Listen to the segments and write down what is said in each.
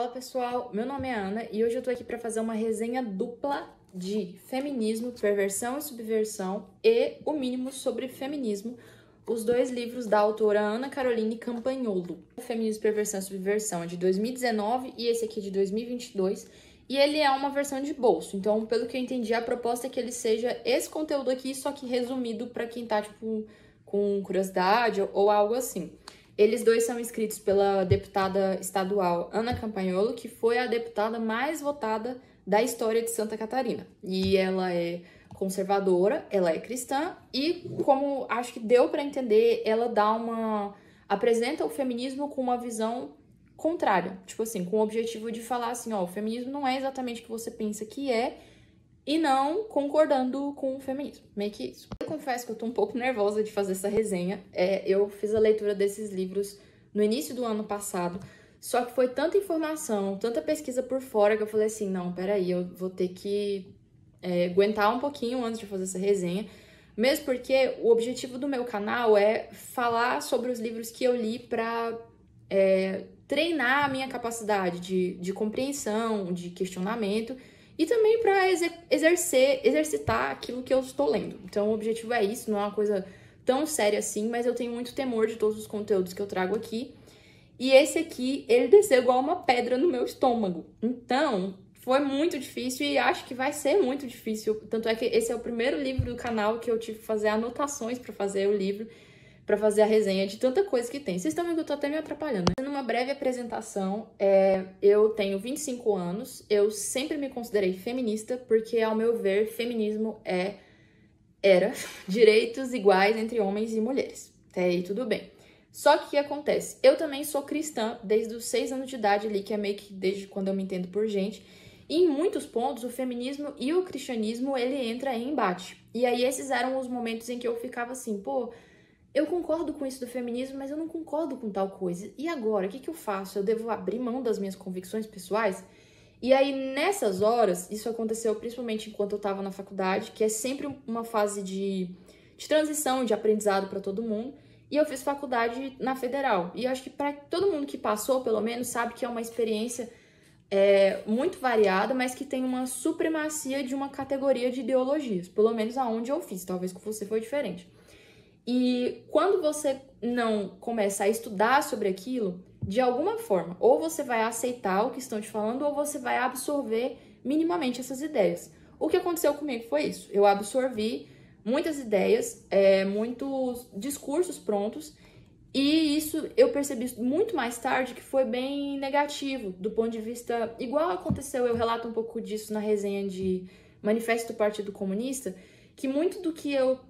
Fala pessoal, meu nome é Ana e hoje eu tô aqui pra fazer uma resenha dupla de Feminismo, Perversão e Subversão e O Mínimo sobre Feminismo, os dois livros da autora Ana Caroline Campagnolo. O Feminismo, Perversão e Subversão é de 2019 e esse aqui é de 2022 e ele é uma versão de bolso, então pelo que eu entendi a proposta é que ele seja esse conteúdo aqui, só que resumido pra quem tá tipo com curiosidade ou algo assim. Eles dois são escritos pela deputada estadual Ana Campagnolo, que foi a deputada mais votada da história de Santa Catarina. E ela é conservadora, ela é cristã e, como acho que deu para entender, ela apresenta o feminismo com uma visão contrária. Tipo assim, com o objetivo de falar assim, ó, o feminismo não é exatamente o que você pensa que é, e não concordando com o feminismo, meio que isso. Eu confesso que eu tô um pouco nervosa de fazer essa resenha. Eu fiz a leitura desses livros no início do ano passado, só que foi tanta informação, tanta pesquisa por fora que eu falei assim, não, peraí, eu vou ter que aguentar um pouquinho antes de fazer essa resenha, mesmo porque o objetivo do meu canal é falar sobre os livros que eu li pra treinar a minha capacidade de compreensão, de questionamento, e também para exercitar aquilo que eu estou lendo. Então, o objetivo é isso, não é uma coisa tão séria assim, mas eu tenho muito temor de todos os conteúdos que eu trago aqui. E esse aqui, ele desceu igual uma pedra no meu estômago. Então, foi muito difícil e acho que vai ser muito difícil. Tanto é que esse é o primeiro livro do canal que eu tive que fazer anotações para fazer o livro, para fazer a resenha de tanta coisa que tem. Vocês estão vendo que eu tô até me atrapalhando, né? Numa breve apresentação, eu tenho 25 anos, eu sempre me considerei feminista, porque, ao meu ver, feminismo era direitos iguais entre homens e mulheres. Até aí tudo bem. Só que o que acontece? Eu também sou cristã desde os 6 anos de idade ali, que é meio que desde quando eu me entendo por gente. E em muitos pontos, o feminismo e o cristianismo, ele entra em embate. E aí esses eram os momentos em que eu ficava assim, pô, eu concordo com isso do feminismo, mas eu não concordo com tal coisa. E agora, o que eu faço? Eu devo abrir mão das minhas convicções pessoais? E aí, nessas horas, isso aconteceu principalmente enquanto eu estava na faculdade, que é sempre uma fase de transição, de aprendizado para todo mundo. E eu fiz faculdade na Federal. E eu acho que para todo mundo que passou, pelo menos, sabe que é uma experiência muito variada, mas que tem uma supremacia de uma categoria de ideologias. Pelo menos aonde eu fiz, talvez com você foi diferente. E quando você não começa a estudar sobre aquilo, de alguma forma, ou você vai aceitar o que estão te falando, ou você vai absorver minimamente essas ideias. O que aconteceu comigo foi isso. Eu absorvi muitas ideias, muitos discursos prontos, e isso eu percebi muito mais tarde que foi bem negativo, do ponto de vista... Igual aconteceu, eu relato um pouco disso na resenha de Manifesto do Partido Comunista, que muito do que eu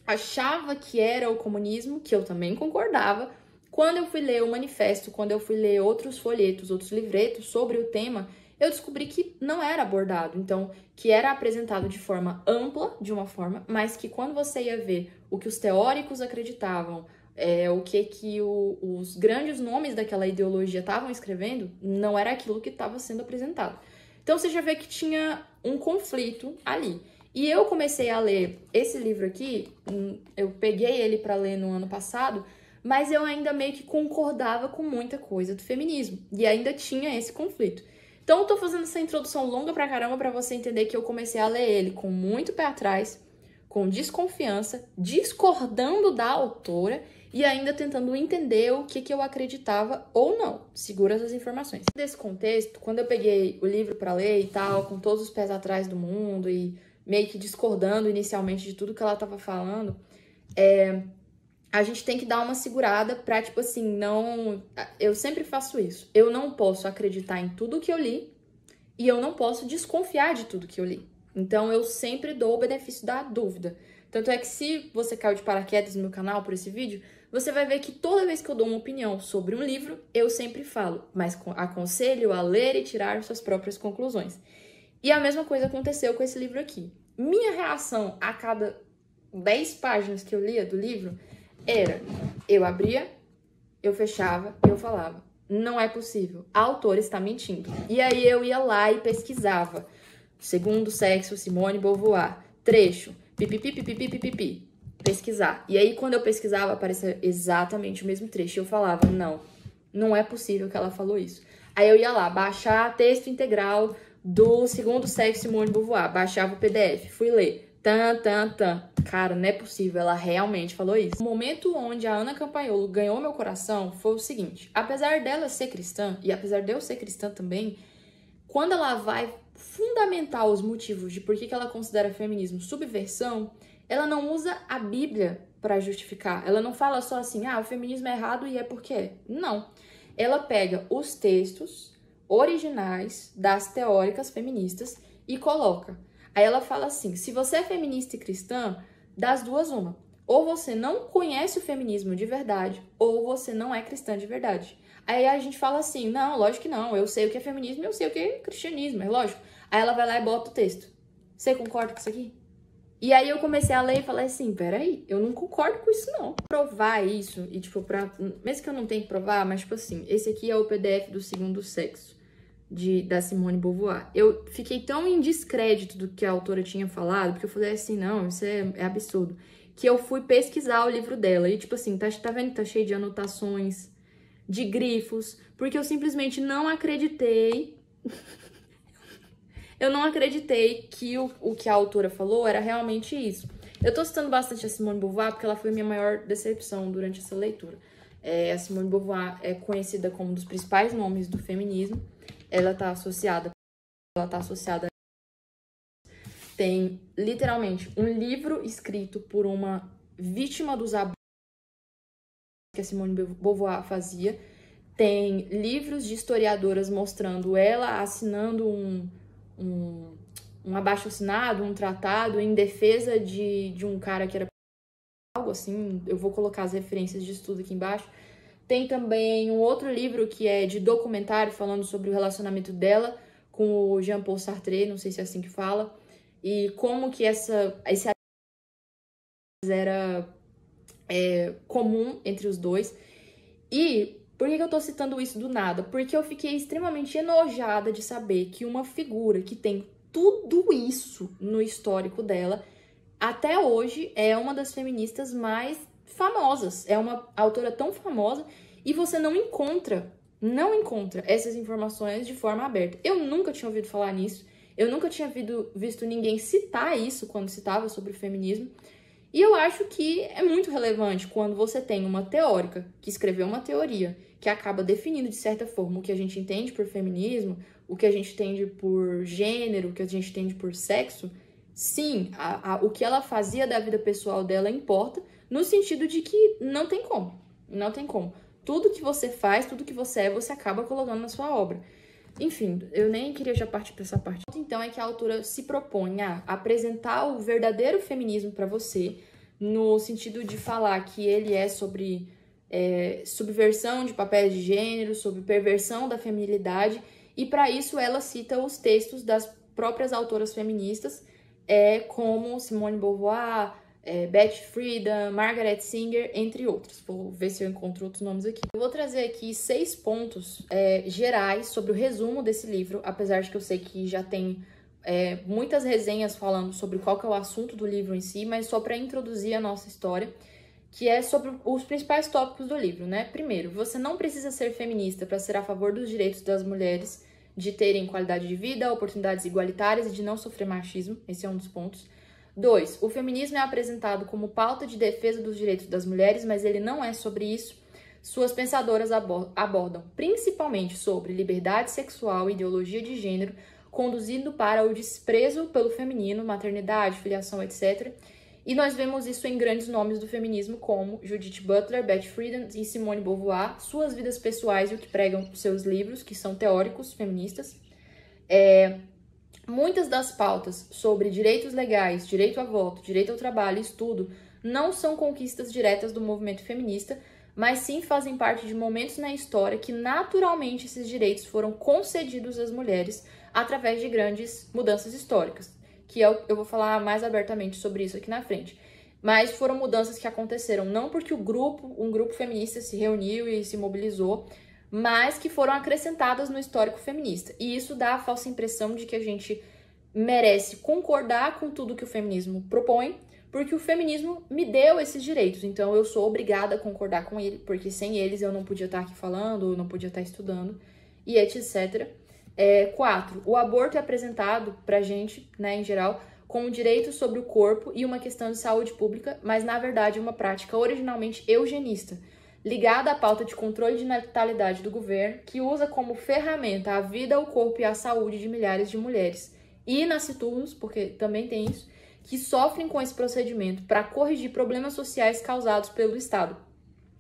achava que era o comunismo, que eu também concordava, quando eu fui ler o manifesto, quando eu fui ler outros folhetos, outros livretos sobre o tema, eu descobri que não era abordado. Então, que era apresentado de forma ampla, de uma forma, mas que quando você ia ver o que os teóricos acreditavam, o que os grandes nomes daquela ideologia estavam escrevendo, não era aquilo que estava sendo apresentado. Então, você já vê que tinha um conflito ali. E eu comecei a ler esse livro aqui, eu peguei ele para ler no ano passado, mas eu ainda meio que concordava com muita coisa do feminismo. E ainda tinha esse conflito. Então eu tô fazendo essa introdução longa pra caramba pra você entender que eu comecei a ler ele com muito pé atrás, com desconfiança, discordando da autora e ainda tentando entender o que eu acreditava ou não. Segura essas informações. Nesse contexto, quando eu peguei o livro pra ler e tal, com todos os pés atrás do mundo e meio que discordando inicialmente de tudo que ela tava falando, a gente tem que dar uma segurada pra, tipo assim, não... Eu sempre faço isso. Eu não posso acreditar em tudo que eu li e eu não posso desconfiar de tudo que eu li. Então, eu sempre dou o benefício da dúvida. Tanto é que se você caiu de paraquedas no meu canal por esse vídeo, você vai ver que toda vez que eu dou uma opinião sobre um livro, eu sempre falo, mas aconselho a ler e tirar suas próprias conclusões. E a mesma coisa aconteceu com esse livro aqui. Minha reação a cada 10 páginas que eu lia do livro era, eu abria, eu fechava, eu falava, não é possível, a autora está mentindo. E aí eu ia lá e pesquisava. Segundo sexo, Simone de Beauvoir, trecho, pipipi, pesquisar. E aí quando eu pesquisava, aparecia exatamente o mesmo trecho. E eu falava, não é possível que ela falou isso. Aí eu ia lá, baixar texto integral do Segundo Sexo, Simone de Beauvoir. Baixava o PDF, fui ler. Cara, não é possível, ela realmente falou isso. O momento onde a Ana Campagnolo ganhou meu coração foi o seguinte. Apesar dela ser cristã, e apesar de eu ser cristã também, quando ela vai fundamentar os motivos de por que ela considera feminismo subversão, ela não usa a Bíblia para justificar. Ela não fala só assim, o feminismo é errado e é porque é. Não. Ela pega os textos originais das teóricas feministas e coloca. Aí ela fala assim, se você é feminista e cristã, das duas uma. Ou você não conhece o feminismo de verdade, ou você não é cristã de verdade. Aí a gente fala assim, não, lógico que não, eu sei o que é feminismo e eu sei o que é cristianismo, é lógico. Aí ela vai lá e bota o texto. Você concorda com isso aqui? E aí eu comecei a ler e falei assim, peraí, eu não concordo com isso não. Provar isso, e tipo, mesmo que eu não tenha que provar, mas tipo assim, esse aqui é o PDF do Segundo Sexo. Da Simone de Beauvoir. Eu fiquei tão em descrédito do que a autora tinha falado, porque eu falei assim, não, isso é absurdo, que eu fui pesquisar o livro dela, e tipo assim, tá vendo que tá cheio de anotações, de grifos, porque eu simplesmente não acreditei, eu não acreditei que o que a autora falou era realmente isso. Eu tô citando bastante a Simone de Beauvoir, porque ela foi a minha maior decepção durante essa leitura. A Simone de Beauvoir é conhecida como um dos principais nomes do feminismo. Ela tá associada. Tem literalmente um livro escrito por uma vítima dos abusos que a Simone de Beauvoir fazia. Tem livros de historiadoras mostrando ela assinando um abaixo-assinado, um tratado em defesa de um cara que era algo assim. Eu vou colocar as referências de estudo aqui embaixo. Tem também um outro livro que é de documentário falando sobre o relacionamento dela com o Jean-Paul Sartre, não sei se é assim que fala, e como que esse era comum entre os dois. E por que eu tô citando isso do nada? Porque eu fiquei extremamente enojada de saber que uma figura que tem tudo isso no histórico dela, até hoje é uma das feministas mais famosas. É uma autora tão famosa e você não encontra essas informações de forma aberta. Eu nunca tinha ouvido falar nisso. Eu nunca tinha visto ninguém citar isso quando citava sobre o feminismo. E eu acho que é muito relevante quando você tem uma teórica que escreveu uma teoria que acaba definindo, de certa forma, o que a gente entende por feminismo, o que a gente entende por gênero, o que a gente entende por sexo. Sim, o que ela fazia da vida pessoal dela importa, no sentido de que não tem como. Não tem como. Tudo que você faz, tudo que você é, você acaba colocando na sua obra. Enfim, eu nem queria já partir para essa parte. Então é que a autora se propõe a apresentar o verdadeiro feminismo para você, no sentido de falar que ele é sobre subversão de papéis de gênero, sobre perversão da feminilidade, e para isso ela cita os textos das próprias autoras feministas, como Simone de Beauvoir, Betty Friedan, Margaret Singer, entre outros. Vou ver se eu encontro outros nomes aqui. Eu vou trazer aqui 6 pontos gerais sobre o resumo desse livro, apesar de que eu sei que já tem muitas resenhas falando sobre qual que é o assunto do livro em si, mas só para introduzir a nossa história, que é sobre os principais tópicos do livro, né? Primeiro, você não precisa ser feminista para ser a favor dos direitos das mulheres de terem qualidade de vida, oportunidades igualitárias e de não sofrer machismo. Esse é um dos pontos. 2. O feminismo é apresentado como pauta de defesa dos direitos das mulheres, mas ele não é sobre isso. Suas pensadoras abordam principalmente sobre liberdade sexual e ideologia de gênero, conduzindo para o desprezo pelo feminino, maternidade, filiação, etc. E nós vemos isso em grandes nomes do feminismo, como Judith Butler, Betty Friedan e Simone de Beauvoir, suas vidas pessoais e o que pregam seus livros, que são teóricos feministas. Muitas das pautas sobre direitos legais, direito a voto, direito ao trabalho e estudo não são conquistas diretas do movimento feminista, mas sim fazem parte de momentos na história que naturalmente esses direitos foram concedidos às mulheres através de grandes mudanças históricas, que eu vou falar mais abertamente sobre isso aqui na frente. Mas foram mudanças que aconteceram não porque um grupo feminista se reuniu e se mobilizou, mas que foram acrescentadas no histórico feminista. E isso dá a falsa impressão de que a gente merece concordar com tudo que o feminismo propõe, porque o feminismo me deu esses direitos, então eu sou obrigada a concordar com ele, porque sem eles eu não podia estar aqui falando, eu não podia estar estudando. e etc. 4. O aborto é apresentado pra gente, né, em geral, como um direito sobre o corpo e uma questão de saúde pública, mas na verdade é uma prática originalmente eugenista, ligada à pauta de controle de natalidade do governo, que usa como ferramenta a vida, o corpo e a saúde de milhares de mulheres e nasciturnos, porque também tem isso, que sofrem com esse procedimento para corrigir problemas sociais causados pelo Estado.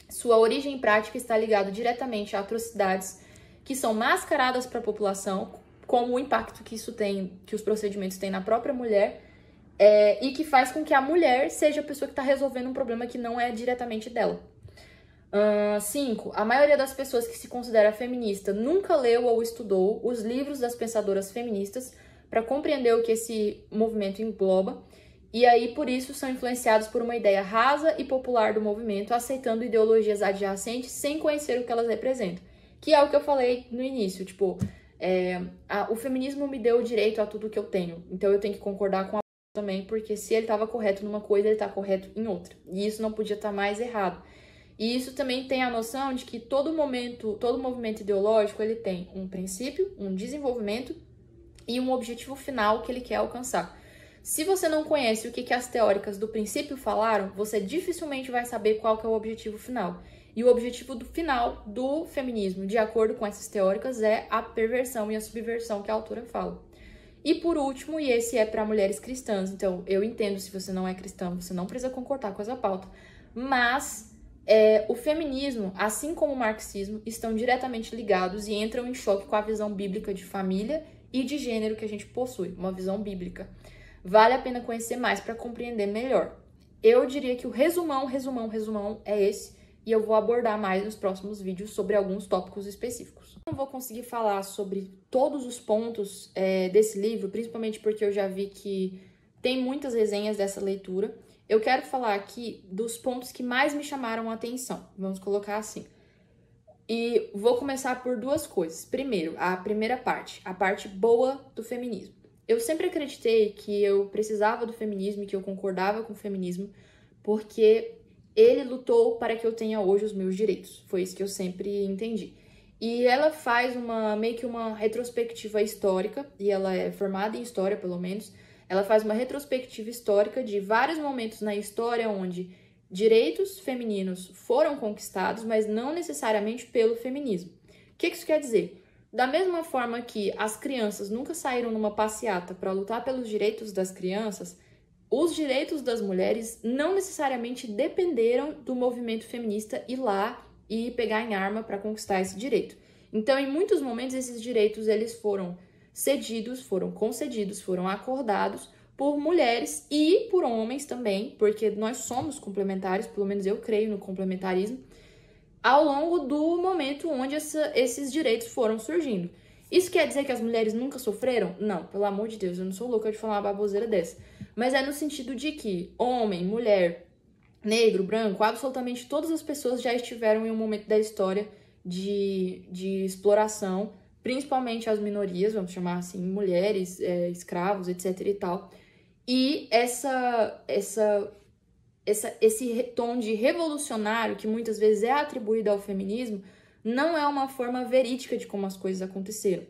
Sua origem prática está ligada diretamente a atrocidades que são mascaradas para a população, como o impacto que isso tem, que os procedimentos têm na própria mulher, e que faz com que a mulher seja a pessoa que está resolvendo um problema que não é diretamente dela. 5. A maioria das pessoas que se considera feminista nunca leu ou estudou os livros das pensadoras feministas para compreender o que esse movimento engloba, e aí por isso são influenciados por uma ideia rasa e popular do movimento, aceitando ideologias adjacentes sem conhecer o que elas representam. Que é o que eu falei no início, tipo, o feminismo me deu o direito a tudo que eu tenho, então eu tenho que concordar com a também, porque se ele estava correto numa coisa, ele está correto em outra. E isso não podia estar mais errado. E isso também tem a noção de que todo movimento ideológico, ele tem um princípio, um desenvolvimento e um objetivo final que ele quer alcançar. Se você não conhece o que as teóricas do princípio falaram, você dificilmente vai saber qual que é o objetivo final. E o objetivo final do feminismo, de acordo com essas teóricas, é a perversão e a subversão que a autora fala. E por último, e esse é para mulheres cristãs, então eu entendo se você não é cristã, você não precisa concordar com essa pauta, mas o feminismo, assim como o marxismo, estão diretamente ligados e entram em choque com a visão bíblica de família e de gênero que a gente possui, uma visão bíblica. Vale a pena conhecer mais para compreender melhor. Eu diria que o resumão é esse, e eu vou abordar mais nos próximos vídeos sobre alguns tópicos específicos. Não vou conseguir falar sobre todos os pontos desse livro, principalmente porque eu já vi que tem muitas resenhas dessa leitura. Eu quero falar aqui dos pontos que mais me chamaram a atenção, vamos colocar assim. E vou começar por duas coisas. Primeiro, a primeira parte, a parte boa do feminismo. Eu sempre acreditei que eu precisava do feminismo e que eu concordava com o feminismo, porque ele lutou para que eu tenha hoje os meus direitos. Foi isso que eu sempre entendi. E ela faz meio que uma retrospectiva histórica, e ela é formada em história, pelo menos. Ela faz uma retrospectiva histórica de vários momentos na história onde direitos femininos foram conquistados, mas não necessariamente pelo feminismo. O que isso quer dizer? Da mesma forma que as crianças nunca saíram numa passeata para lutar pelos direitos das crianças, os direitos das mulheres não necessariamente dependeram do movimento feminista ir lá e pegar em arma para conquistar esse direito. Então, em muitos momentos, esses direitos eles foram cedidos, foram concedidos, foram acordados por mulheres e por homens também, porque nós somos complementares, pelo menos eu creio no complementarismo, ao longo do momento onde esses direitos foram surgindo. Isso quer dizer que as mulheres nunca sofreram? Não, pelo amor de Deus, eu não sou louca de falar uma baboseira dessa. Mas é no sentido de que homem, mulher, negro, branco, absolutamente todas as pessoas já estiveram em um momento da história de exploração, principalmente as minorias, vamos chamar assim, mulheres, escravos, etc e tal. E esse tom de revolucionário que muitas vezes é atribuído ao feminismo não é uma forma verídica de como as coisas aconteceram.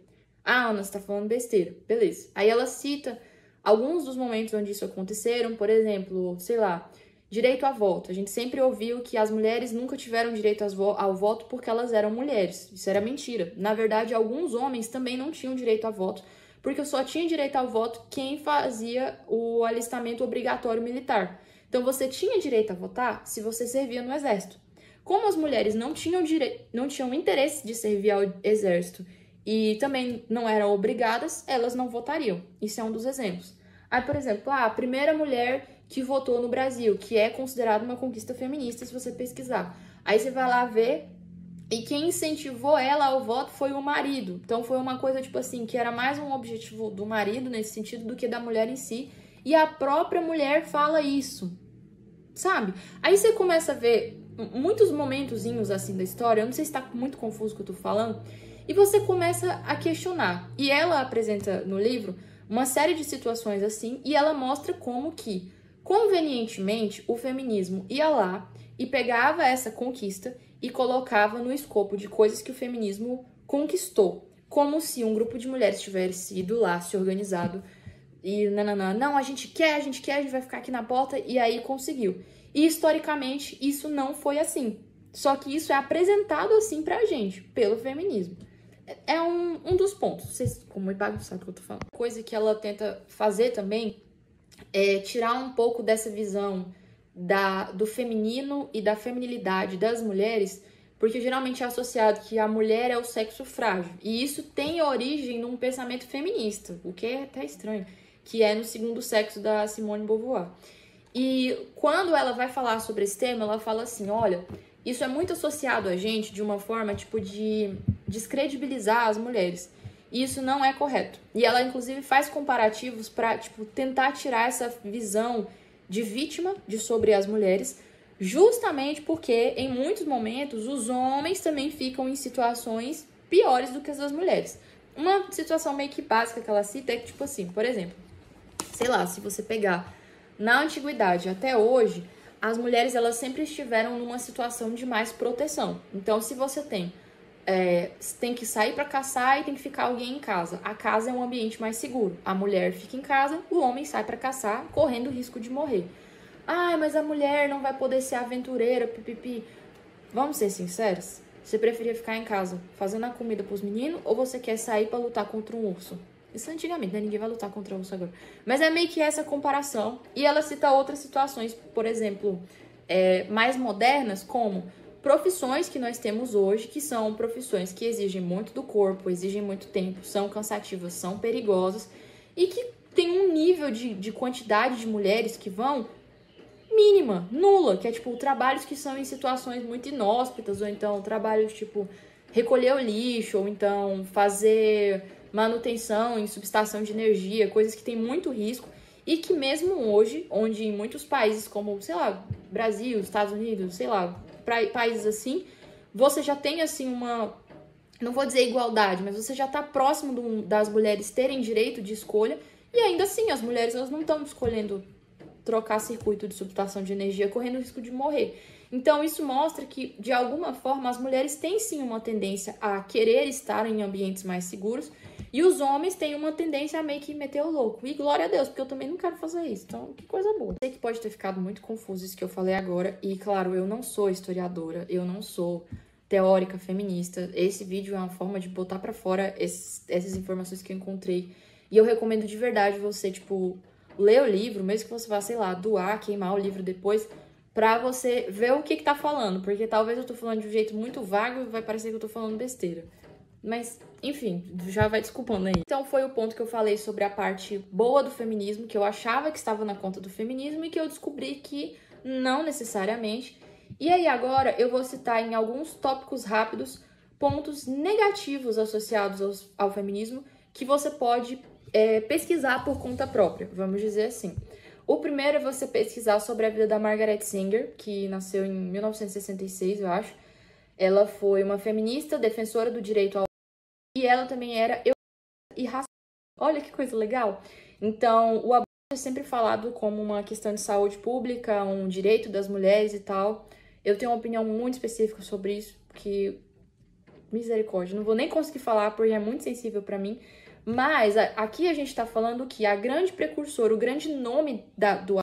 Ah, Ana, você tá falando besteira. Beleza. Aí ela cita alguns dos momentos onde isso aconteceram, por exemplo, sei lá, direito ao voto. A gente sempre ouviu que as mulheres nunca tiveram direito ao voto porque elas eram mulheres. Isso era mentira. Na verdade, alguns homens também não tinham direito ao voto, porque só tinha direito ao voto quem fazia o alistamento obrigatório militar. Então, você tinha direito a votar se você servia no exército. Como as mulheres não tinham interesse de servir ao exército e também não eram obrigadas, elas não votariam. Isso é um dos exemplos. Aí, por exemplo, a primeira mulher que votou no Brasil, que é considerada uma conquista feminista, se você pesquisar. Aí você vai lá ver, e quem incentivou ela ao voto foi o marido. Então, foi uma coisa, tipo assim, que era mais um objetivo do marido, nesse sentido, do que da mulher em si. E a própria mulher fala isso, sabe? Aí você começa a ver muitos momentozinhos assim da história, eu não sei se tá muito confuso o que eu tô falando, e você começa a questionar. E ela apresenta no livro uma série de situações assim, e ela mostra como que, convenientemente, o feminismo ia lá e pegava essa conquista e colocava no escopo de coisas que o feminismo conquistou. Como se um grupo de mulheres tivesse ido lá, se organizado e não, a gente quer, a gente vai ficar aqui na porta, e aí conseguiu. E historicamente isso não foi assim. Só que isso é apresentado assim pra gente, pelo feminismo. É um dos pontos. Vocês, como é bagunçado que eu tô falando. Coisa que ela tenta fazer também é tirar um pouco dessa visão do feminino e da feminilidade das mulheres, porque geralmente é associado que a mulher é o sexo frágil. E isso tem origem num pensamento feminista, o que é até estranho, que é no Segundo Sexo da Simone de Beauvoir. E quando ela vai falar sobre esse tema, ela fala assim, olha, isso é muito associado a gente de uma forma, tipo, de descredibilizar as mulheres. E isso não é correto. E ela, inclusive, faz comparativos para, tipo, tentar tirar essa visão de vítima sobre as mulheres, justamente porque, em muitos momentos, os homens também ficam em situações piores do que as das mulheres. Uma situação meio que básica que ela cita é que, tipo assim, por exemplo, sei lá, se você pegar na antiguidade até hoje, as mulheres elas sempre estiveram numa situação de mais proteção. Então, se você tem que sair para caçar e tem que ficar alguém em casa, a casa é um ambiente mais seguro. A mulher fica em casa, o homem sai para caçar, correndo o risco de morrer. Ah, mas a mulher não vai poder ser aventureira, pipipi. Vamos ser sinceros? Você preferia ficar em casa fazendo a comida pros meninos ou você quer sair para lutar contra um urso? Isso antigamente, né? Ninguém vai lutar contra o urso agora. Mas é meio que essa comparação. E ela cita outras situações, por exemplo, mais modernas, como profissões que nós temos hoje, que são profissões que exigem muito do corpo, exigem muito tempo, são cansativas, são perigosas, e que tem um nível de quantidade de mulheres que vão mínima, nula, que é tipo trabalhos que são em situações muito inóspitas, ou então trabalhos tipo recolher o lixo, ou então fazer manutenção em subestação de energia, coisas que tem muito risco e que mesmo hoje, onde em muitos países como, sei lá, Brasil, Estados Unidos, sei lá, países assim, você já tem assim não vou dizer igualdade, mas você já tá próximo das mulheres terem direito de escolha, e ainda assim as mulheres elas não estão escolhendo trocar circuito de subestação de energia correndo o risco de morrer. Então isso mostra que, de alguma forma, as mulheres têm sim uma tendência a querer estar em ambientes mais seguros, e os homens têm uma tendência a meio que meter o louco. E glória a Deus, porque eu também não quero fazer isso. Então, que coisa boa. Sei que pode ter ficado muito confuso isso que eu falei agora. E, claro, eu não sou historiadora. Eu não sou teórica feminista. Esse vídeo é uma forma de botar pra fora essas informações que eu encontrei. E eu recomendo de verdade você, tipo, ler o livro, mesmo que você vá, sei lá, doar, queimar o livro depois, pra você ver o que tá falando. Porque talvez eu tô falando de um jeito muito vago e vai parecer que eu tô falando besteira. Mas, enfim, já vai desculpando aí. Então foi o ponto que eu falei sobre a parte boa do feminismo, que eu achava que estava na conta do feminismo e que eu descobri que não necessariamente. E aí agora eu vou citar em alguns tópicos rápidos pontos negativos associados ao feminismo que você pode pesquisar por conta própria, vamos dizer assim. O primeiro é você pesquisar sobre a vida da Margaret Sanger, que nasceu em 1966, eu acho. Ela foi uma feminista, defensora do direito ao... E ela também era e racista. Olha que coisa legal. Então, o aborto é sempre falado como uma questão de saúde pública, um direito das mulheres e tal. Eu tenho uma opinião muito específica sobre isso, porque... misericórdia, não vou nem conseguir falar porque é muito sensível pra mim. Mas aqui a gente tá falando que a grande precursora, o grande nome do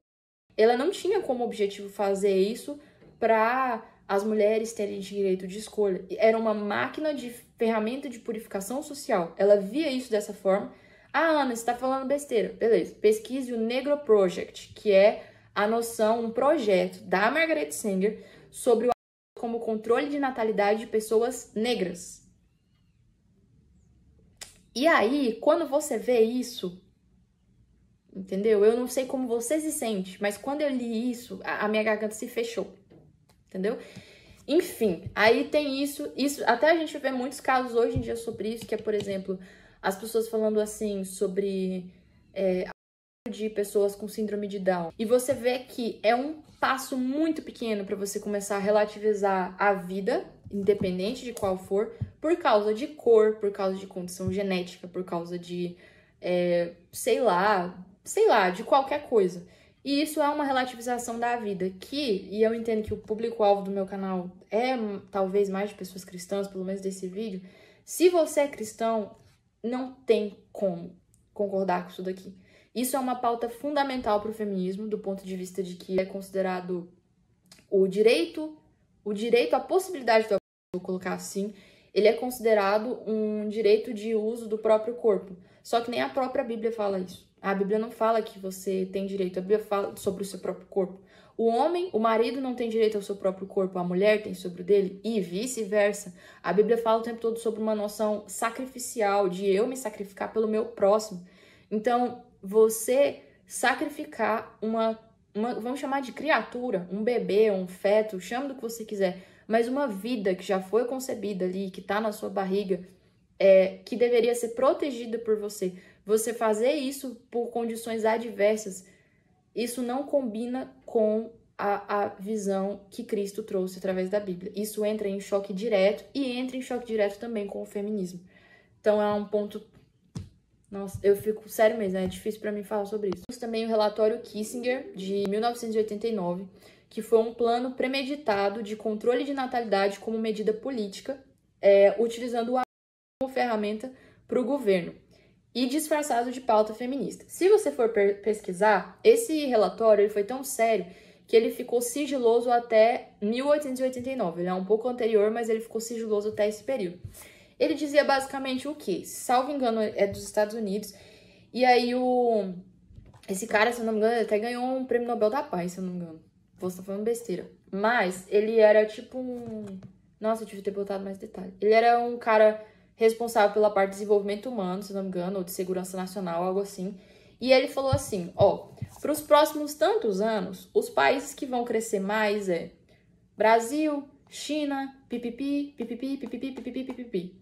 ela não tinha como objetivo fazer isso para as mulheres terem direito de escolha. Era uma máquina de ferramenta de purificação social. Ela via isso dessa forma. Ah, Ana, você tá falando besteira. Beleza. Pesquise o Negro Project, que é a noção, um projeto da Margaret Sanger sobre o como controle de natalidade de pessoas negras. E aí, quando você vê isso, entendeu? Eu não sei como você se sente, mas quando eu li isso, a minha garganta se fechou, entendeu? Enfim, aí tem isso, até a gente vê muitos casos hoje em dia sobre isso, que é, por exemplo, as pessoas falando assim sobre de pessoas com síndrome de Down. E você vê que é um passo muito pequeno para você começar a relativizar a vida, independente de qual for, por causa de cor, por causa de condição genética, por causa de, sei lá, de qualquer coisa. E isso é uma relativização da vida e eu entendo que o público-alvo do meu canal é talvez mais de pessoas cristãs, pelo menos desse vídeo, Se você é cristão, não tem como concordar com isso daqui. Isso é uma pauta fundamental para o feminismo, do ponto de vista de que é considerado o direito, a possibilidade do aborto, vou colocar assim, ele é considerado um direito de uso do próprio corpo. Só que nem a própria Bíblia fala isso. A Bíblia não fala que você tem direito, a Bíblia fala sobre o seu próprio corpo. O homem, o marido não tem direito ao seu próprio corpo, a mulher tem sobre o dele e vice-versa. A Bíblia fala o tempo todo sobre uma noção sacrificial, de eu me sacrificar pelo meu próximo. Então, você sacrificar uma vamos chamar de criatura, um bebê, um feto, chame do que você quiser, mas uma vida que já foi concebida ali, que tá na sua barriga, que deveria ser protegida por você. Você fazer isso por condições adversas, isso não combina com a visão que Cristo trouxe através da Bíblia. Isso entra em choque direto e entra em choque direto também com o feminismo. Então é um ponto... Nossa, eu fico... Sério mesmo, é difícil pra mim falar sobre isso. Temos também o relatório Kissinger, de 1989, que foi um plano premeditado de controle de natalidade como medida política, utilizando o aborto como ferramenta para o governo e disfarçado de pauta feminista. Se você for pesquisar, esse relatório ele foi tão sério que ele ficou sigiloso até 1889. Ele é um pouco anterior, mas ele ficou sigiloso até esse período. Ele dizia basicamente o quê? Salvo engano, é dos Estados Unidos. E aí, esse cara, se eu não me engano, ele até ganhou um prêmio Nobel da Paz, se eu não me engano. Posso estar falando besteira. Mas ele era tipo um... Nossa, eu devia ter botado mais detalhe. Ele era um cara responsável pela parte de desenvolvimento humano, se não me engano, ou de segurança nacional, algo assim. E ele falou assim, para os próximos tantos anos, os países que vão crescer mais é Brasil, China, pipipi, pipipi, pipipi, pipipi, pipipi.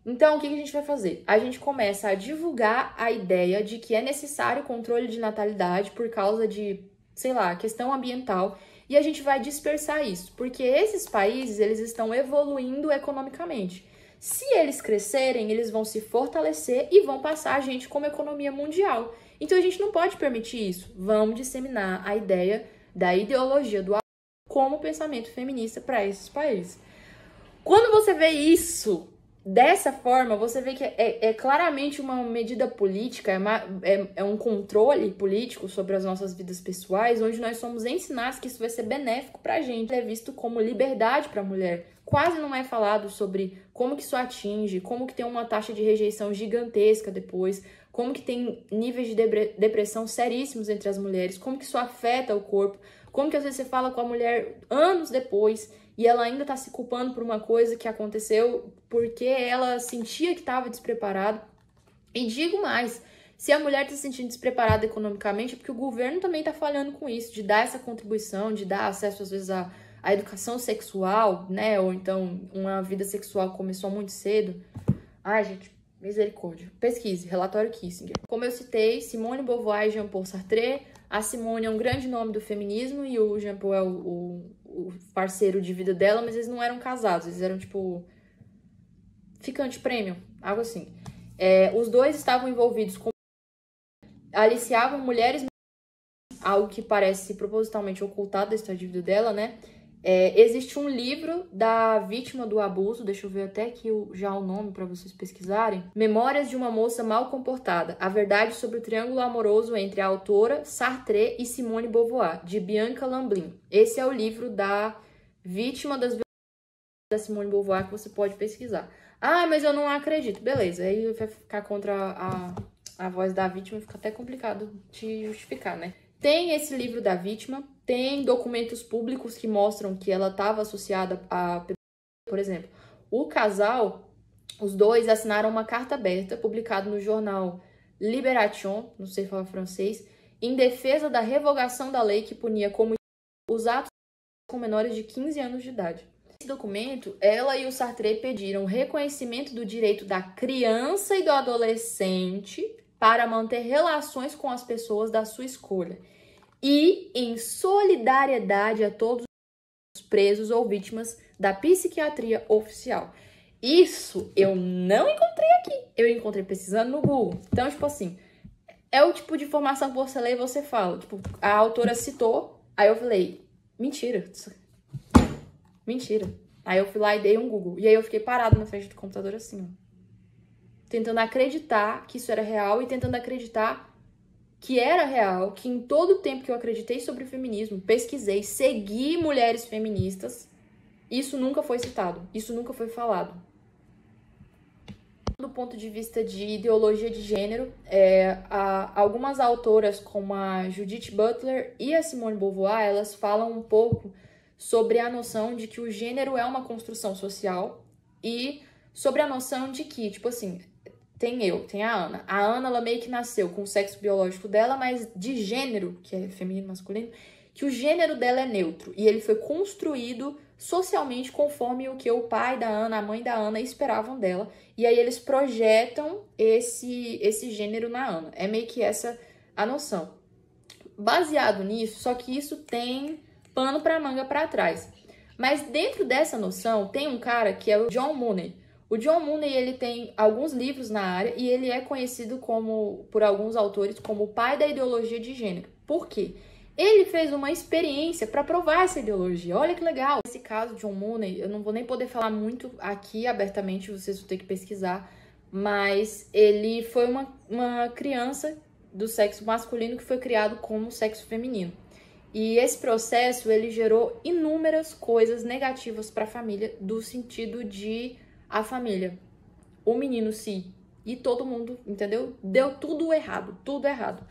Então, o que a gente vai fazer? A gente começa a divulgar a ideia de que é necessário controle de natalidade por causa de, sei lá, questão ambiental, e a gente vai dispersar isso, porque esses países, eles estão evoluindo economicamente. Se eles crescerem, eles vão se fortalecer e vão passar a gente como economia mundial. Então, a gente não pode permitir isso. Vamos disseminar a ideia da ideologia do aborto como pensamento feminista para esses países. Quando você vê isso dessa forma, você vê que é claramente uma medida política, é um controle político sobre as nossas vidas pessoais, onde nós somos ensinados que isso vai ser benéfico pra gente. É visto como liberdade pra mulher. Quase não é falado sobre como que isso atinge, como que tem uma taxa de rejeição gigantesca depois, como que tem níveis de depressão seríssimos entre as mulheres, como que isso afeta o corpo, como que às vezes você fala com a mulher anos depois e ela ainda tá se culpando por uma coisa que aconteceu porque ela sentia que estava despreparada. E digo mais, se a mulher tá se sentindo despreparada economicamente, é porque o governo também tá falhando com isso, de dar essa contribuição, de dar acesso às vezes à educação sexual, né? Ou então uma vida sexual que começou muito cedo. Ai, gente, misericórdia. Pesquise, relatório Kissinger. Como eu citei, Simone de Beauvoir e Jean-Paul Sartre. A Simone é um grande nome do feminismo e o Jean-Paul é o parceiro de vida dela, mas eles não eram casados, eles eram tipo ficante premium, algo assim. Os dois estavam envolvidos com... aliciavam mulheres, algo que parece propositalmente ocultado da história de vida dela, né? Existe um livro da vítima do abuso, deixa eu ver até aqui já o nome para vocês pesquisarem. Memórias de uma moça mal comportada, a verdade sobre o triângulo amoroso entre a autora Sartre e Simone de Beauvoir, de Bianca Lamblin. Esse é o livro da vítima das violências da Simone de Beauvoir que você pode pesquisar. Ah, mas eu não acredito. Beleza, aí vai ficar contra a voz da vítima, fica até complicado de justificar, né? Tem esse livro da vítima, tem documentos públicos que mostram que ela estava associada a... Por exemplo, o casal, os dois assinaram uma carta aberta publicada no jornal Libération, não sei falar francês, em defesa da revogação da lei que punia como os atos com menores de 15 anos de idade. Nesse documento, ela e o Sartre pediram reconhecimento do direito da criança e do adolescente para manter relações com as pessoas da sua escolha e em solidariedade a todos os presos ou vítimas da psiquiatria oficial. Isso eu não encontrei aqui, eu encontrei pesquisando no Google. Então, tipo assim, é o tipo de informação que você lê e você fala. Tipo, a autora citou, aí eu falei, mentira. Aí eu fui lá e dei um Google. E aí eu fiquei parada na frente do computador assim, ó. tentando acreditar que isso era real e tentando acreditar que era real, que em todo o tempo que eu acreditei sobre o feminismo, pesquisei, segui mulheres feministas, isso nunca foi citado, isso nunca foi falado. Do ponto de vista de ideologia de gênero, algumas autoras como a Judith Butler e a Simone de Beauvoir, elas falam um pouco sobre a noção de que o gênero é uma construção social e sobre a noção de que, tipo assim, tem a Ana. A Ana, ela meio que nasceu com o sexo biológico dela, mas de gênero, que é feminino, masculino, que o gênero dela é neutro. E ele foi construído socialmente conforme o que o pai da Ana, a mãe da Ana esperavam dela. E aí eles projetam esse gênero na Ana. É meio que essa a noção. Baseado nisso, só que isso tem pano pra manga pra trás. Mas dentro dessa noção, tem um cara que é o John Mooney. O John Mooney, ele tem alguns livros na área e ele é conhecido por alguns autores como o pai da ideologia de gênero. Por quê? Ele fez uma experiência para provar essa ideologia. Olha que legal. Nesse caso, John Mooney, eu não vou nem poder falar muito aqui abertamente, vocês vão ter que pesquisar, mas ele foi uma criança do sexo masculino que foi criado como sexo feminino. E esse processo, ele gerou inúmeras coisas negativas para a família, do sentido de a família, o menino e todo mundo, entendeu? Deu tudo errado, tudo errado.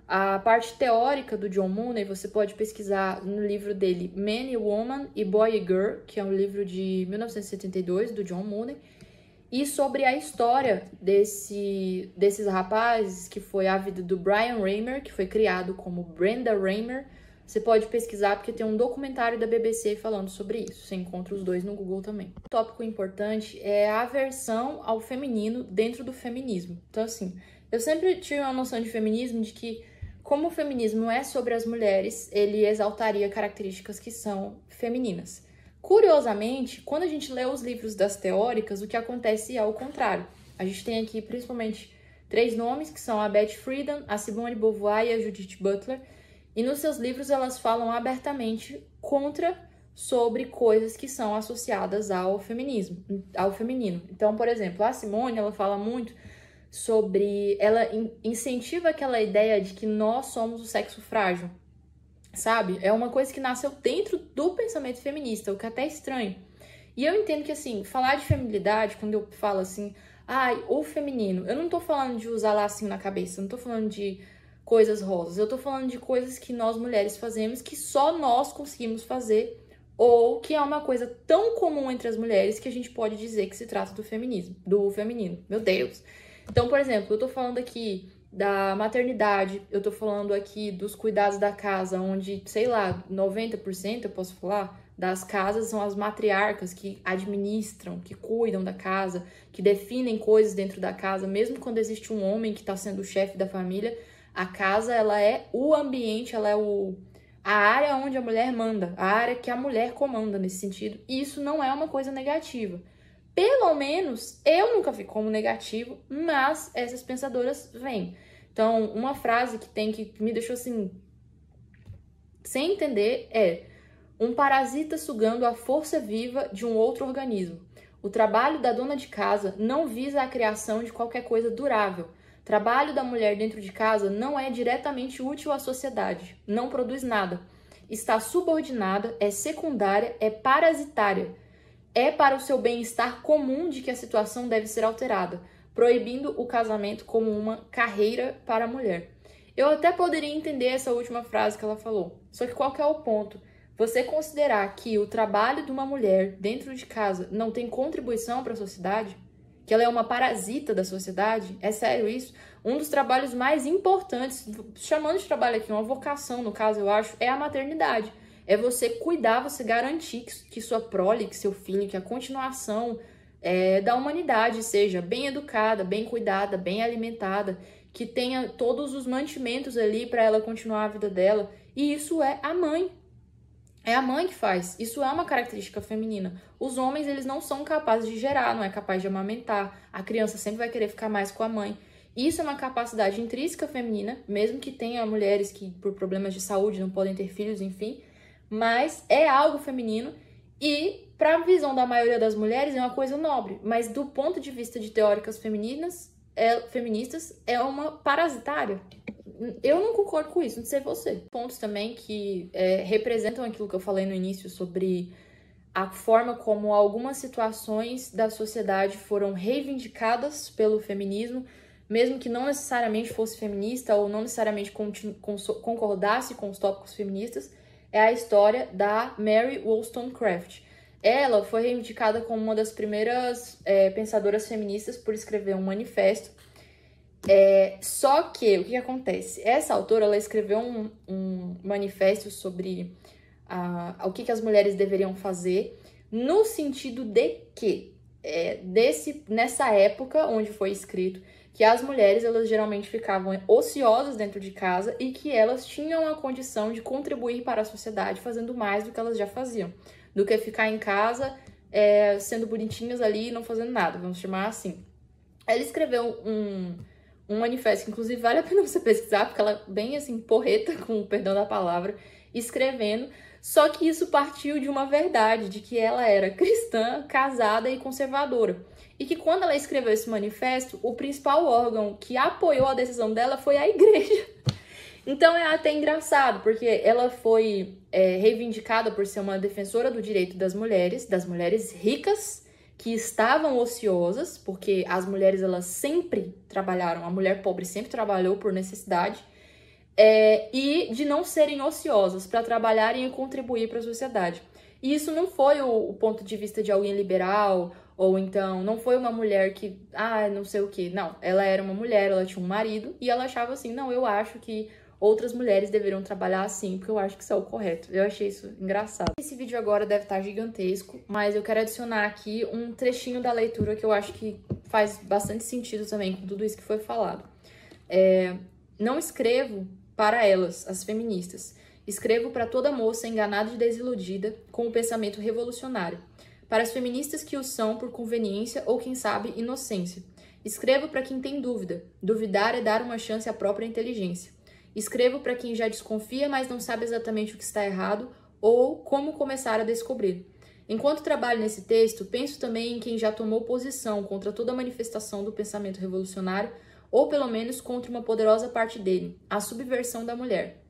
A parte teórica do John Mooney, você pode pesquisar no livro dele Man e Woman e Boy e Girl, que é um livro de 1972 do John Mooney, e sobre a história desses rapazes, que foi a vida do Brian Raymer, que foi criado como Brenda Raymer. Você pode pesquisar porque tem um documentário da BBC falando sobre isso. Você encontra os dois no Google também. Um tópico importante é a aversão ao feminino dentro do feminismo. Então, assim, eu sempre tive uma noção de feminismo de que, como o feminismo é sobre as mulheres, ele exaltaria características que são femininas. Curiosamente, quando a gente lê os livros das teóricas, o que acontece é o contrário. A gente tem aqui, principalmente, 3 nomes, que são a Beth Friedan, a Simone de Beauvoir e a Judith Butler. E nos seus livros elas falam abertamente sobre coisas que são associadas ao feminismo, ao feminino. Então, por exemplo, a Simone, ela fala muito sobre... Ela incentiva aquela ideia de que nós somos o sexo frágil, sabe? É uma coisa que nasceu dentro do pensamento feminista, o que é até estranho. E eu entendo que, assim, falar de feminilidade, quando eu falo assim, o feminino, eu não tô falando de usar lacinho na cabeça, eu não tô falando de coisas rosas. Eu tô falando de coisas que nós mulheres fazemos, que só nós conseguimos fazer, ou que é uma coisa tão comum entre as mulheres que a gente pode dizer que se trata do feminismo, do feminino. Meu Deus! Então, por exemplo, eu tô falando aqui da maternidade, eu tô falando aqui dos cuidados da casa, onde, sei lá, 90%, eu posso falar, das casas são as matriarcas que administram, que cuidam da casa, que definem coisas dentro da casa, mesmo quando existe um homem que tá sendo o chefe da família. A casa, ela é o ambiente, ela é a área onde a mulher manda, a área que a mulher comanda nesse sentido. E isso não é uma coisa negativa. Pelo menos, eu nunca vi como negativo, mas essas pensadoras vêm. Então, uma frase que me deixou assim, sem entender, é: um parasita sugando a força viva de um outro organismo. O trabalho da dona de casa não visa a criação de qualquer coisa durável. Trabalho da mulher dentro de casa não é diretamente útil à sociedade, não produz nada. Está subordinada, é secundária, é parasitária. É para o seu bem-estar comum de que a situação deve ser alterada, proibindo o casamento como uma carreira para a mulher. Eu até poderia entender essa última frase que ela falou, só que qual que é o ponto? Você considerar que o trabalho de uma mulher dentro de casa não tem contribuição para a sociedade? Que ela é uma parasita da sociedade? É sério isso? Um dos trabalhos mais importantes, chamando de trabalho aqui, uma vocação, no caso, eu acho, é a maternidade. É você cuidar, você garantir que sua prole, que seu filho, que a continuação da humanidade seja bem educada, bem cuidada, bem alimentada, que tenha todos os mantimentos ali para ela continuar a vida dela. E isso é a mãe. É a mãe que faz. Isso é uma característica feminina. Os homens, eles não são capazes de gerar, não é capaz de amamentar. A criança sempre vai querer ficar mais com a mãe. Isso é uma capacidade intrínseca feminina, mesmo que tenha mulheres que, por problemas de saúde, não podem ter filhos, enfim. Mas é algo feminino e, para a visão da maioria das mulheres, é uma coisa nobre. Mas do ponto de vista de teóricas femininas, feministas é uma parasitária. Eu não concordo com isso, não sei você. Pontos também que representam aquilo que eu falei no início sobre a forma como algumas situações da sociedade foram reivindicadas pelo feminismo, mesmo que não necessariamente fosse feminista ou não necessariamente concordasse com os tópicos feministas, é a história da Mary Wollstonecraft. Ela foi reivindicada como uma das primeiras pensadoras feministas por escrever um manifesto. Só que, o que acontece? Essa autora, ela escreveu um manifesto sobre o que as mulheres deveriam fazer, no sentido de que, nessa época onde foi escrito, que as mulheres, elas geralmente ficavam ociosas dentro de casa e que elas tinham a condição de contribuir para a sociedade fazendo mais do que elas já faziam, do que ficar em casa sendo bonitinhas ali e não fazendo nada, vamos chamar assim. Ela escreveu um manifesto, que inclusive vale a pena você pesquisar, porque ela é bem assim, porreta, com o perdão da palavra, escrevendo, só que isso partiu de uma verdade, de que ela era cristã, casada e conservadora. E que quando ela escreveu esse manifesto, o principal órgão que apoiou a decisão dela foi a igreja. Então é até engraçado, porque ela foi reivindicada por ser uma defensora do direito das mulheres ricas, que estavam ociosas, porque as mulheres, elas sempre trabalharam, a mulher pobre sempre trabalhou por necessidade, e de não serem ociosas, para trabalharem e contribuir para a sociedade. E isso não foi o ponto de vista de alguém liberal, ou então não foi uma mulher que, não sei o quê. Não, ela era uma mulher, ela tinha um marido, e ela achava assim, não, eu acho que outras mulheres deveriam trabalhar assim, porque eu acho que isso é o correto. Eu achei isso engraçado. Esse vídeo agora deve estar gigantesco, mas eu quero adicionar aqui um trechinho da leitura que eu acho que faz bastante sentido também com tudo isso que foi falado. Não escrevo para elas, as feministas. Escrevo para toda moça enganada e desiludida com o pensamento revolucionário. Para as feministas que o são por conveniência ou, quem sabe, inocência. Escrevo para quem tem dúvida. Duvidar é dar uma chance à própria inteligência. Escrevo para quem já desconfia, mas não sabe exatamente o que está errado ou como começar a descobrir. Enquanto trabalho nesse texto, penso também em quem já tomou posição contra toda manifestação do pensamento revolucionário, ou pelo menos contra uma poderosa parte dele, a subversão da mulher.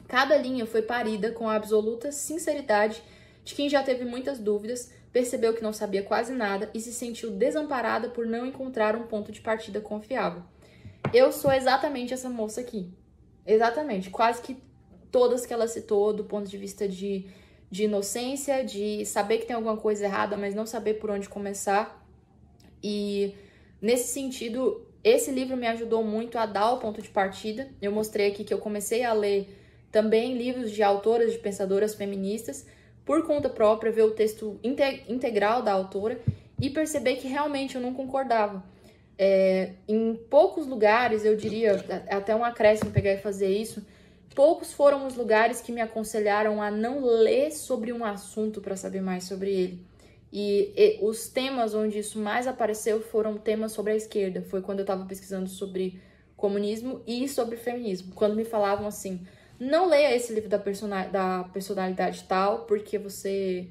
Cada linha foi parida com a absoluta sinceridade de quem já teve muitas dúvidas, percebeu que não sabia quase nada e se sentiu desamparada por não encontrar um ponto de partida confiável. Eu sou exatamente essa moça aqui. Exatamente. Quase que todas que ela citou, do ponto de vista de inocência, de saber que tem alguma coisa errada, mas não saber por onde começar. E, nesse sentido, esse livro me ajudou muito a dar o ponto de partida. Eu mostrei aqui que eu comecei a ler também livros de autoras, de pensadoras feministas, por conta própria, ver o texto integral da autora e perceber que realmente eu não concordava. Em poucos lugares, eu diria, até um acréscimo pegar e fazer isso, poucos foram os lugares que me aconselharam a não ler sobre um assunto para saber mais sobre ele. E os temas onde isso mais apareceu foram temas sobre a esquerda. Foi quando eu estava pesquisando sobre comunismo e sobre feminismo. Quando me falavam assim, não leia esse livro da personalidade tal, porque você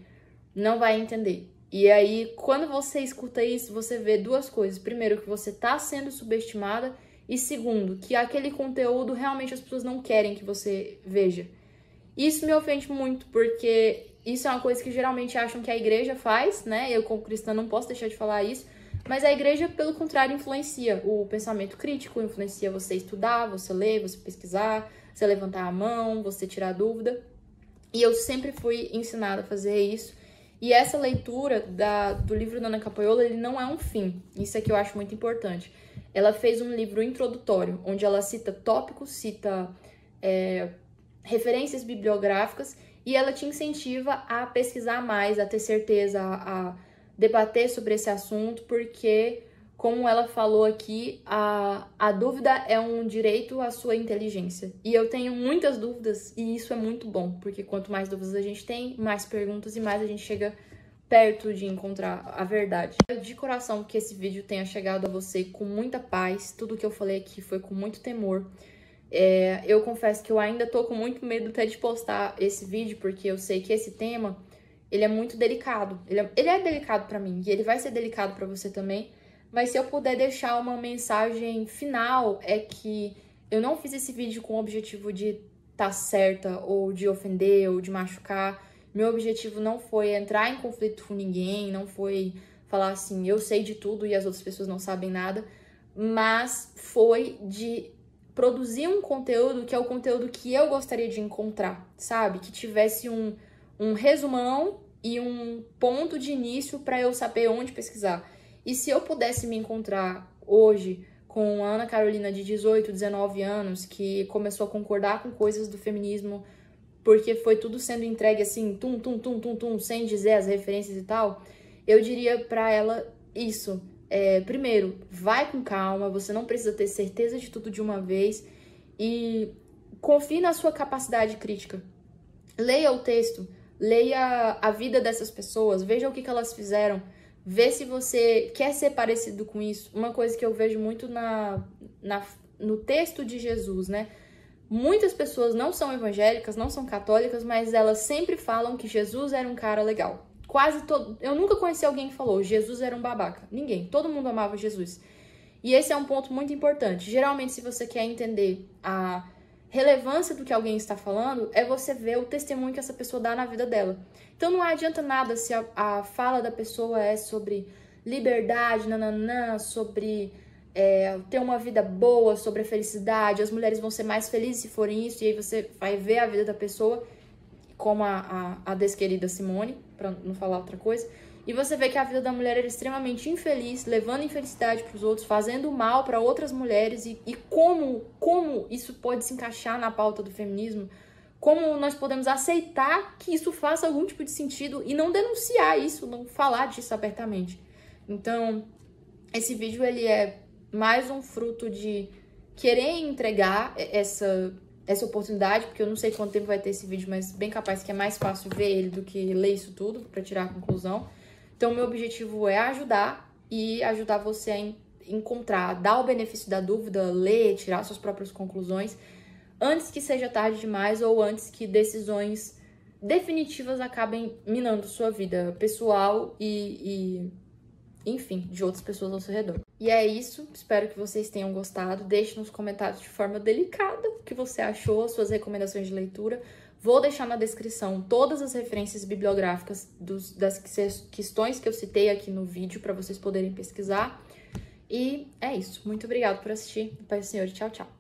não vai entender. E aí, quando você escuta isso, você vê duas coisas. Primeiro, que você está sendo subestimada. E segundo, que aquele conteúdo realmente as pessoas não querem que você veja. Isso me ofende muito, porque isso é uma coisa que geralmente acham que a igreja faz, né? Eu, como cristã, não posso deixar de falar isso. Mas a igreja, pelo contrário, influencia o pensamento crítico, influencia você estudar, você ler, você pesquisar, você levantar a mão, você tirar dúvida. E eu sempre fui ensinada a fazer isso. E essa leitura do livro da Ana Capaiola, ele não é um fim. Isso é que eu acho muito importante. Ela fez um livro introdutório, onde ela cita tópicos, cita referências bibliográficas, e ela te incentiva a pesquisar mais, a ter certeza, a debater sobre esse assunto, porque, como ela falou aqui, a dúvida é um direito à sua inteligência. E eu tenho muitas dúvidas, e isso é muito bom, porque quanto mais dúvidas a gente tem, mais perguntas e mais a gente chega perto de encontrar a verdade. De coração que esse vídeo tenha chegado a você com muita paz. Tudo que eu falei aqui foi com muito temor. Eu confesso que eu ainda tô com muito medo até de postar esse vídeo, porque eu sei que esse tema, ele é muito delicado. Ele é delicado pra mim, e ele vai ser delicado pra você também, Mas se eu puder deixar uma mensagem final, é que eu não fiz esse vídeo com o objetivo de estar certa, ou de ofender, ou de machucar. Meu objetivo não foi entrar em conflito com ninguém, não foi falar assim, eu sei de tudo e as outras pessoas não sabem nada, mas foi de produzir um conteúdo que é o conteúdo que eu gostaria de encontrar, sabe? Que tivesse um resumão e um ponto de início para eu saber onde pesquisar. E se eu pudesse me encontrar hoje com a Ana Carolina de 18, 19 anos, que começou a concordar com coisas do feminismo, porque foi tudo sendo entregue assim, tum, tum, tum, tum, tum, sem dizer as referências e tal, eu diria pra ela isso. Primeiro, vai com calma, você não precisa ter certeza de tudo de uma vez e confie na sua capacidade crítica. Leia o texto, leia a vida dessas pessoas, veja o que elas fizeram, vê se você quer ser parecido com isso. Uma coisa que eu vejo muito no texto de Jesus, né? Muitas pessoas não são evangélicas, não são católicas, mas elas sempre falam que Jesus era um cara legal. Quase todo... Eu nunca conheci alguém que falou Jesus era um babaca. Ninguém. Todo mundo amava Jesus. E esse é um ponto muito importante. Geralmente, se você quer entender a relevância do que alguém está falando, é você ver o testemunho que essa pessoa dá na vida dela. Então não adianta nada se a fala da pessoa é sobre liberdade, nananã, sobre ter uma vida boa, sobre a felicidade, as mulheres vão ser mais felizes se forem isso, e aí você vai ver a vida da pessoa, como a desquerida Simone, pra não falar outra coisa, e você vê que a vida da mulher era extremamente infeliz, levando infelicidade para os outros, fazendo mal para outras mulheres, e como isso pode se encaixar na pauta do feminismo, como nós podemos aceitar que isso faça algum tipo de sentido e não denunciar isso, não falar disso abertamente. Então, esse vídeo, ele é mais um fruto de querer entregar essa oportunidade, porque eu não sei quanto tempo vai ter esse vídeo, mas bem capaz que é mais fácil ver ele do que ler isso tudo para tirar a conclusão. Então, meu objetivo é ajudar e ajudar você a encontrar, dar o benefício da dúvida, ler, tirar suas próprias conclusões, antes que seja tarde demais ou antes que decisões definitivas acabem minando sua vida pessoal e enfim, de outras pessoas ao seu redor. E é isso, espero que vocês tenham gostado. Deixe nos comentários de forma delicada o que você achou, suas recomendações de leitura. Vou deixar na descrição todas as referências bibliográficas das questões que eu citei aqui no vídeo para vocês poderem pesquisar. E é isso. Muito obrigada por assistir. Paz do Senhor e tchau, tchau.